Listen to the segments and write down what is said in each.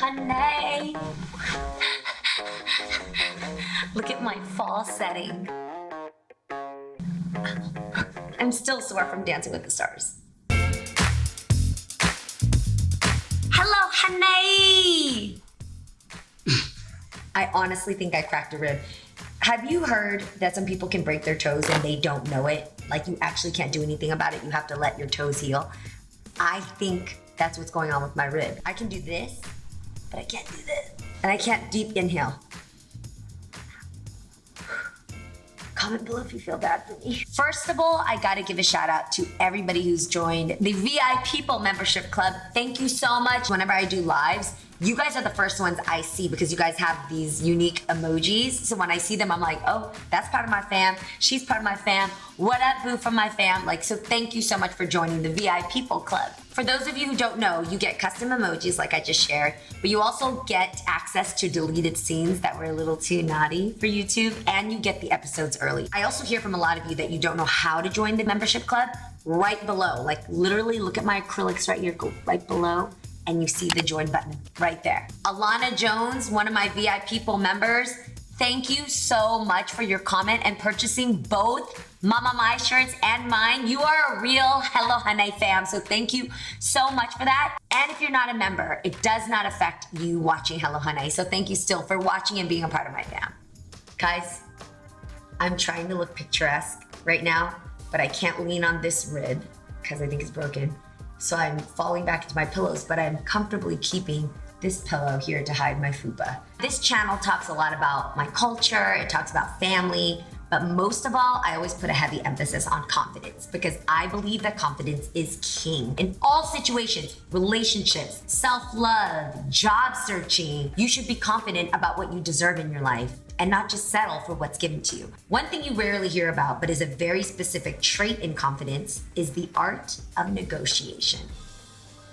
Hunnay. Look at my fall setting. I'm still sore from Dancing with the Stars. Hello, Hunnay. I honestly think I cracked a rib. Have you heard that some people can break their toes and they don't know it? Like, you actually can't do anything about it. You have to let your toes heal. I think that's what's going on with my rib. I can do this, but I can't do this. And I can't deep inhale. Comment below if you feel bad for me. First of all, I gotta give a shout out to everybody who's joined the VI People Membership Club. Thank you so much. Whenever I do lives, you guys are the first ones I see because you guys have these unique emojis. So when I see them, I'm like, oh, that's part of my fam. She's part of my fam. What up, boo, from my fam? Like, so thank you so much for joining the VI People Club. For those of you who don't know, you get custom emojis like I just shared, but you also get access to deleted scenes that were a little too naughty for YouTube, and you get the episodes early. I also hear from a lot of you that you don't know how to join the membership club. Right below, like literally look at my acrylics right here, go right below, and you see the join button right there. Alana Jones, one of my VI People members, thank you so much for your comment and purchasing both Mama Mai shirts and mine. You are a real Hello Hunnay fam, so thank you so much for that. And if you're not a member, it does not affect you watching Hello Hunnay, so thank you still for watching and being a part of my fam. Guys, I'm trying to look picturesque right now, but I can't lean on this rib because I think it's broken. So I'm falling back into my pillows, but I'm comfortably keeping this pillow here to hide my fupa. This channel talks a lot about my culture, it talks about family, but most of all, I always put a heavy emphasis on confidence because I believe that confidence is king. In all situations, relationships, self-love, job searching, you should be confident about what you deserve in your life and not just settle for what's given to you. One thing you rarely hear about, but is a very specific trait in confidence, is the art of negotiation.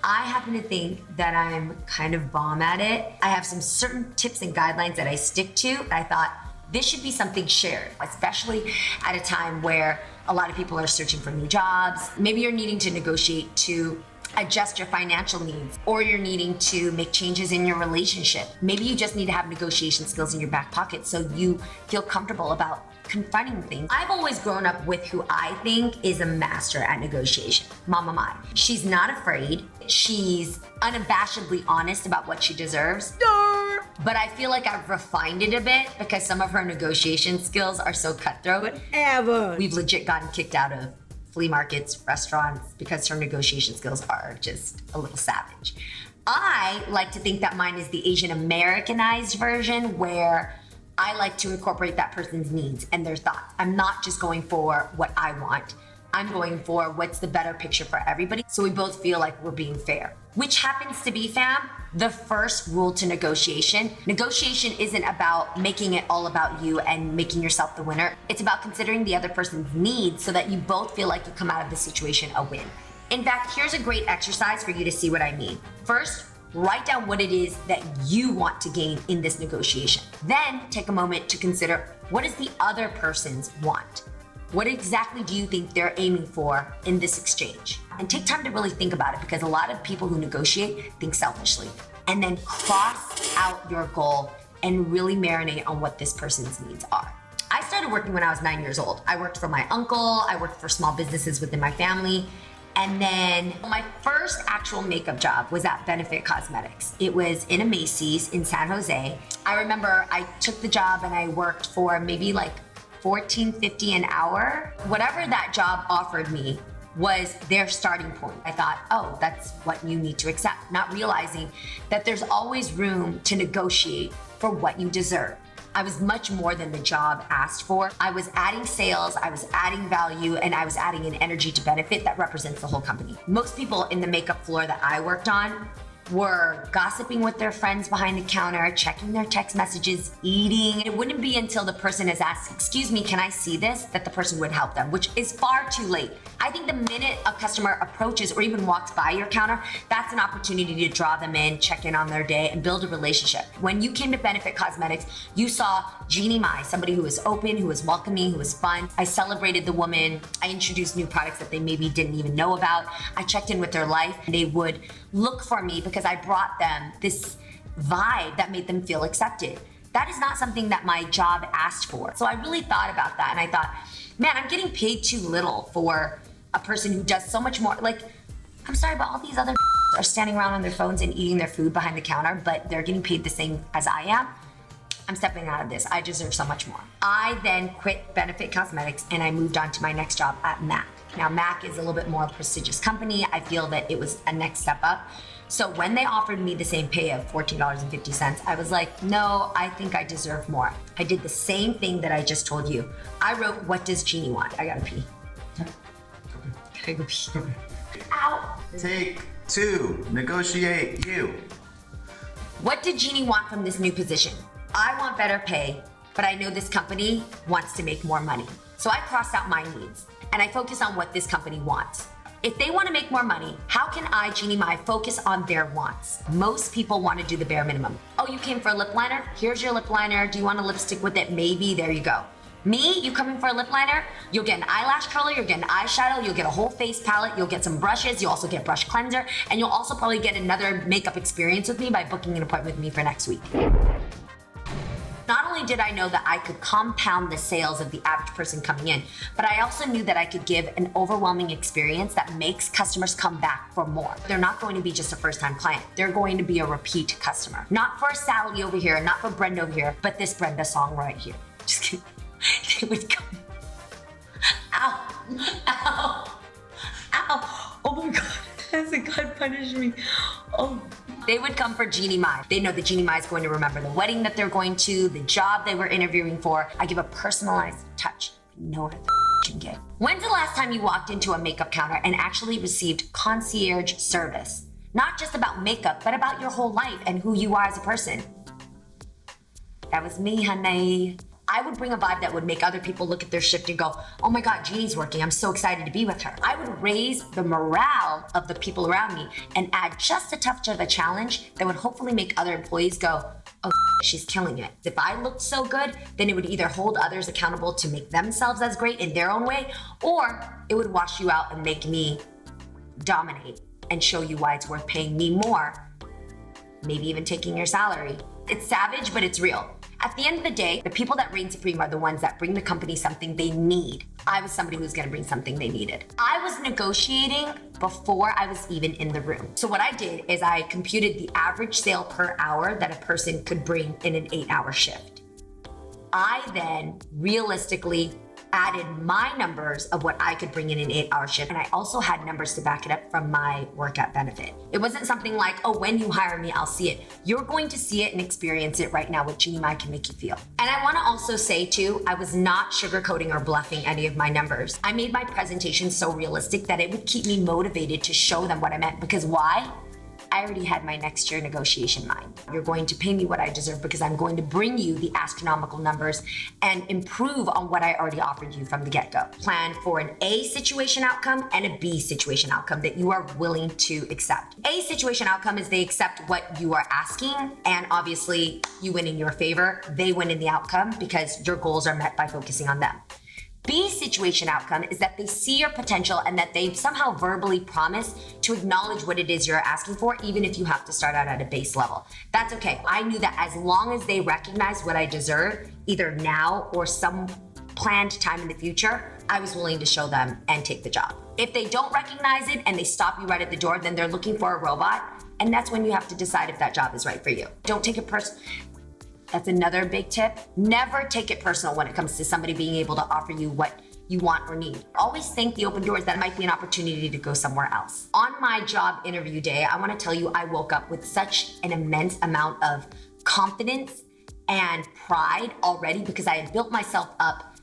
I happen to think that I'm kind of bomb at it. I have some certain tips and guidelines that I stick to. I thought this should be something shared, especially at a time where a lot of people are searching for new jobs. Maybe you're needing to negotiate to adjust your financial needs, or you're needing to make changes in your relationship. Maybe you just need to have negotiation skills in your back pocket so you feel comfortable about confronting things. I've always grown up with who I think is a master at negotiation, Mama Mai. She's not afraid. She's unabashedly honest about what she deserves. But I feel like I've refined it a bit because some of her negotiation skills are so cutthroat. Whatever. We've legit gotten kicked out of flea markets, restaurants, because her negotiation skills are just a little savage. I like to think that mine is the Asian Americanized version where I like to incorporate that person's needs and their thoughts. I'm not just going for what I want. I'm going for what's the better picture for everybody so we both feel like we're being fair. Which happens to be, fam, the first rule to negotiation. Negotiation isn't about making it all about you and making yourself the winner. It's about considering the other person's needs so that you both feel like you come out of the situation a win. In fact, here's a great exercise for you to see what I mean. First, write down what it is that you want to gain in this negotiation. Then take a moment to consider what is the other person's want. What exactly do you think they're aiming for in this exchange? And take time to really think about it because a lot of people who negotiate think selfishly. And then cross out your goal and really marinate on what this person's needs are. I started working when I was 9 years old. I worked for my uncle, I worked for small businesses within my family. And then my first actual makeup job was at Benefit Cosmetics. It was in a Macy's in San Jose. I remember I took the job and I worked for maybe like $14.50 an hour. Whatever that job offered me was their starting point. I thought, oh, that's what you need to accept, not realizing that there's always room to negotiate for what you deserve. I was much more than the job asked for. I was adding sales, I was adding value, and I was adding an energy to benefit that represents the whole company. Most people in the makeup floor that I worked on were gossiping with their friends behind the counter, checking their text messages, eating. It wouldn't be until the person has asked, excuse me, can I see this, that the person would help them, which is far too late. I think the minute a customer approaches or even walks by your counter, that's an opportunity to draw them in, check in on their day, and build a relationship. When you came to Benefit Cosmetics, you saw Jeannie Mai, somebody who was open, who was welcoming, who was fun. I celebrated the woman. I introduced new products that they maybe didn't even know about. I checked in with their life, and they would look for me because I brought them this vibe that made them feel accepted. That is not something that my job asked for. So I really thought about that and I thought, man, I'm getting paid too little for a person who does so much more. Like, I'm sorry, but all these other are standing around on their phones and eating their food behind the counter, but they're getting paid the same as I am. I'm stepping out of this. I deserve so much more. I then quit Benefit Cosmetics and I moved on to my next job at MAC. Now, MAC is a little bit more prestigious company. I feel that it was a next step up. So when they offered me the same pay of $14.50, I was like, no, I think I deserve more. I did the same thing that I just told you. I wrote, what does Jeannie want? I gotta pee. Gotta go pee. Ow. Take 2, negotiate you. What did Jeannie want from this new position? I want better pay, but I know this company wants to make more money. So I crossed out my needs and I focus on what this company wants. If they want to make more money, how can I, Jeannie Mai, focus on their wants? Most people want to do the bare minimum. Oh, you came for a lip liner? Here's your lip liner. Do you want a lipstick with it? Maybe. There you go. Me, you coming for a lip liner? You'll get an eyelash curler, you'll get an eyeshadow, you'll get a whole face palette, you'll get some brushes, you'll also get brush cleanser, and you'll also probably get another makeup experience with me by booking an appointment with me for next week. Not only did I know that I could compound the sales of the average person coming in, but I also knew that I could give an overwhelming experience that makes customers come back for more. They're not going to be just a first-time client. They're going to be a repeat customer. Not for Sally over here, not for Brenda over here, but this Brenda song right here. Just kidding. They would come. Ow. Ow. Ow. Oh my God. Hasn't God punished me? Oh. They would come for Jeannie Mai. They know that Jeannie Mai is going to remember the wedding that they're going to, the job they were interviewing for. I give a personalized touch. No other can give. When's the last time you walked into a makeup counter and actually received concierge service? Not just about makeup, but about your whole life and who you are as a person. That was me, Hunnay. I would bring a vibe that would make other people look at their shift and go, oh my God, Jeannie's working. I'm so excited to be with her. I would raise the morale of the people around me and add just a touch of a challenge that would hopefully make other employees go, oh, she's killing it. If I looked so good, then it would either hold others accountable to make themselves as great in their own way, or it would wash you out and make me dominate and show you why it's worth paying me more, maybe even taking your salary. It's savage, but it's real. At the end of the day, the people that reign supreme are the ones that bring the company something they need. I was somebody who was gonna bring something they needed. I was negotiating before I was even in the room. So what I did is I computed the average sale per hour that a person could bring in an 8-hour shift. I then realistically added my numbers of what I could bring in an 8-hour shift. And I also had numbers to back it up from my work at Benefit. It wasn't something like, oh, when you hire me, I'll see it. You're going to see it and experience it right now, what Jeannie Mai can make you feel. And I wanna also say too, I was not sugarcoating or bluffing any of my numbers. I made my presentation so realistic that it would keep me motivated to show them what I meant. Because why? I already had my next year negotiation mind. You're going to pay me what I deserve because I'm going to bring you the astronomical numbers and improve on what I already offered you from the get-go. Plan for an A situation outcome and a B situation outcome that you are willing to accept. A situation outcome is they accept what you are asking, and obviously you win in your favor. They win in the outcome because your goals are met by focusing on them. B situation outcome is that they see your potential and that they somehow verbally promise to acknowledge what it is you're asking for, even if you have to start out at a base level. That's okay. I knew that as long as they recognize what I deserve, either now or some planned time in the future, I was willing to show them and take the job. If they don't recognize it and they stop you right at the door, then they're looking for a robot, and that's when you have to decide if that job is right for you. Don't take it personal. That's another big tip. Never take it personal when it comes to somebody being able to offer you what you want or need. Always think the open doors that might be an opportunity to go somewhere else. On my job interview day, I want to tell you I woke up with such an immense amount of confidence and pride already because I had built myself up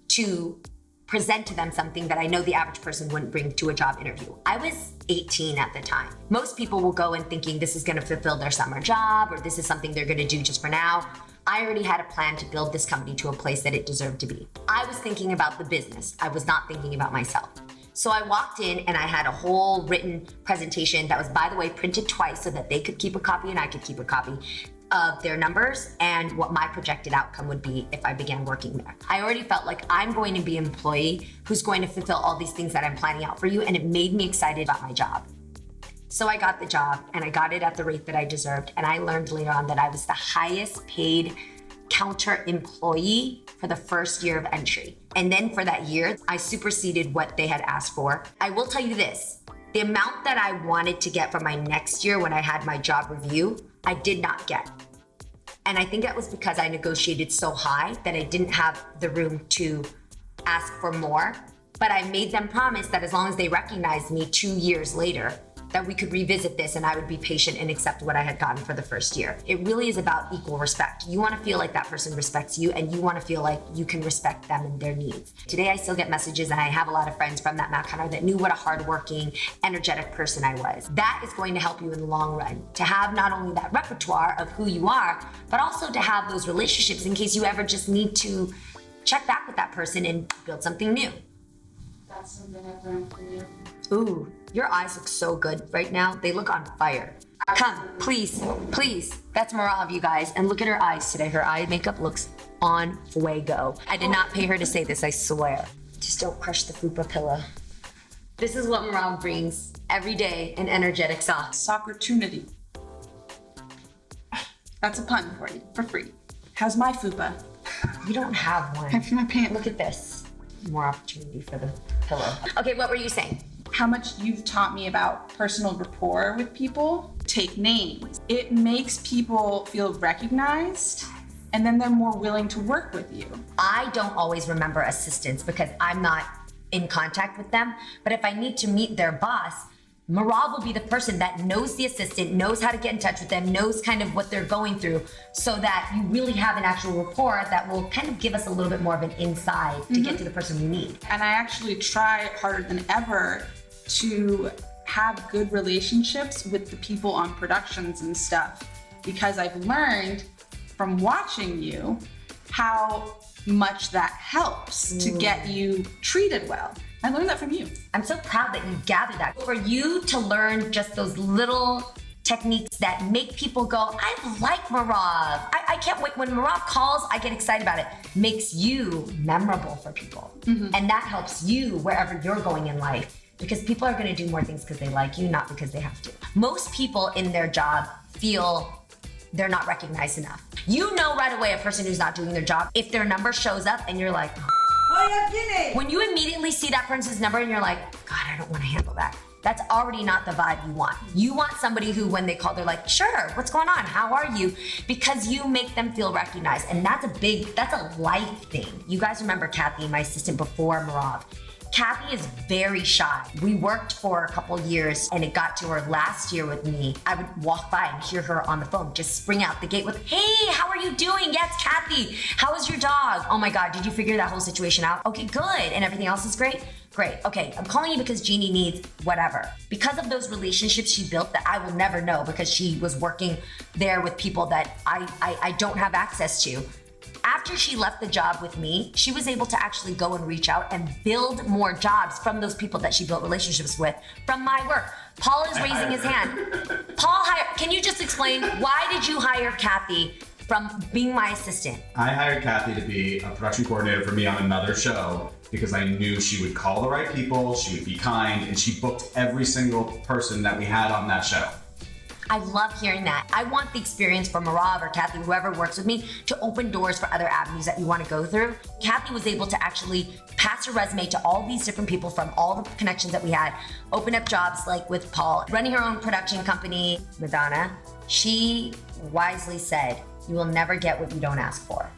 to present to them something that I know the average person wouldn't bring to a job interview. I was 18 at the time. Most people will go in thinking this is gonna fulfill their summer job or this is something they're gonna do just for now. I already had a plan to build this company to a place that it deserved to be. I was thinking about the business. I was not thinking about myself. So I walked in and I had a whole written presentation that was, by the way, printed twice so that they could keep a copy and I could keep a copy of their numbers and what my projected outcome would be if I began working there. I already felt like I'm going to be an employee who's going to fulfill all these things that I'm planning out for you, and it made me excited about my job. So I got the job and I got it at the rate that I deserved. And I learned later on that I was the highest paid counter employee for the first year of entry. And then for that year, I superseded what they had asked for. I will tell you this, the amount that I wanted to get for my next year when I had my job review, I did not get. And I think that was because I negotiated so high that I didn't have the room to ask for more. But I made them promise that as long as they recognized me 2 years later, that we could revisit this and I would be patient and accept what I had gotten for the first year. It really is about equal respect. You want to feel like that person respects you and you want to feel like you can respect them and their needs. Today I still get messages and I have a lot of friends from that Mac counter that knew what a hardworking, energetic person I was. That is going to help you in the long run, to have not only that repertoire of who you are, but also to have those relationships in case you ever just need to check back with that person and build something new. That's something I've learned from you. Ooh, your eyes look so good right now. They look on fire. Come, please, please. That's Marav, you guys. And look at her eyes today. Her eye makeup looks on fuego. I did not pay her to say this, I swear. Just don't crush the fupa pillow. This is what Marav brings every day, an energetic sauce. Opportunity. That's a pun for you, for free. How's my fupa? You don't have one. I feel my pants. Look at this. More opportunity for the pillow. Okay, what were you saying? How much you've taught me about personal rapport with people. Take names. It makes people feel recognized and then they're more willing to work with you. I don't always remember assistants because I'm not in contact with them. But if I need to meet their boss, Marav will be the person that knows the assistant, knows how to get in touch with them, knows kind of what they're going through so that you really have an actual rapport that will kind of give us a little bit more of an inside to get to the person you need. And I actually try harder than ever to have good relationships with the people on productions and stuff because I've learned from watching you how much that helps to get you treated well. I learned that from you. I'm so proud that you gathered that. For you to learn just those little techniques that make people go, I like Marav. I can't wait. When Marav calls, I get excited about it. Makes you memorable for people. And that helps you wherever you're going in life because people are gonna do more things because they like you, not because they have to. Most people in their job feel they're not recognized enough. You know right away a person who's not doing their job if their number shows up and you're like, when you immediately see that person's number and you're like, God, I don't want to handle that. That's already not the vibe you want. You want somebody who, when they call, they're like, sure, what's going on? How are you? Because you make them feel recognized. And that's a life thing. You guys remember Cathy, my assistant before Marav. Cathy is very shy. We worked for a couple years and it got to her last year with me. I would walk by and hear her on the phone, just spring out the gate with, hey, how are you doing? Yes, Cathy. How is your dog? Oh my God, did you figure that whole situation out? Okay, good. And everything else is great? Great. Okay, I'm calling you because Jeannie needs whatever. Because of those relationships she built that I will never know because she was working there with people that I don't have access to. After she left the job with me, she was able to actually go and reach out and build more jobs from those people that she built relationships with from my work. Paul is raising his hand. Paul, can you just explain why did you hire Cathy from being my assistant? I hired Cathy to be a production coordinator for me on another show because I knew she would call the right people, she would be kind, and she booked every single person that we had on that show. I love hearing that. I want the experience for Marav or Cathy, whoever works with me, to open doors for other avenues that you want to go through. Cathy was able to actually pass her resume to all these different people from all the connections that we had, open up jobs like with Paul, running her own production company, Madonna. She wisely said, you will never get what you don't ask for.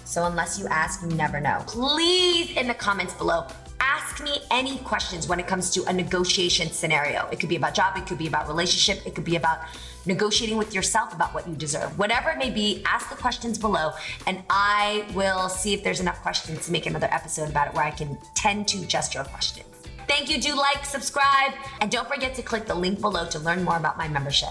So unless you ask, you never know. Please, in the comments below, ask me any questions when it comes to a negotiation scenario. It could be about job, it could be about relationship, it could be about negotiating with yourself about what you deserve. Whatever it may be, ask the questions below and I will see if there's enough questions to make another episode about it where I can tend to just your questions. Thank you, do like, subscribe, and don't forget to click the link below to learn more about my membership.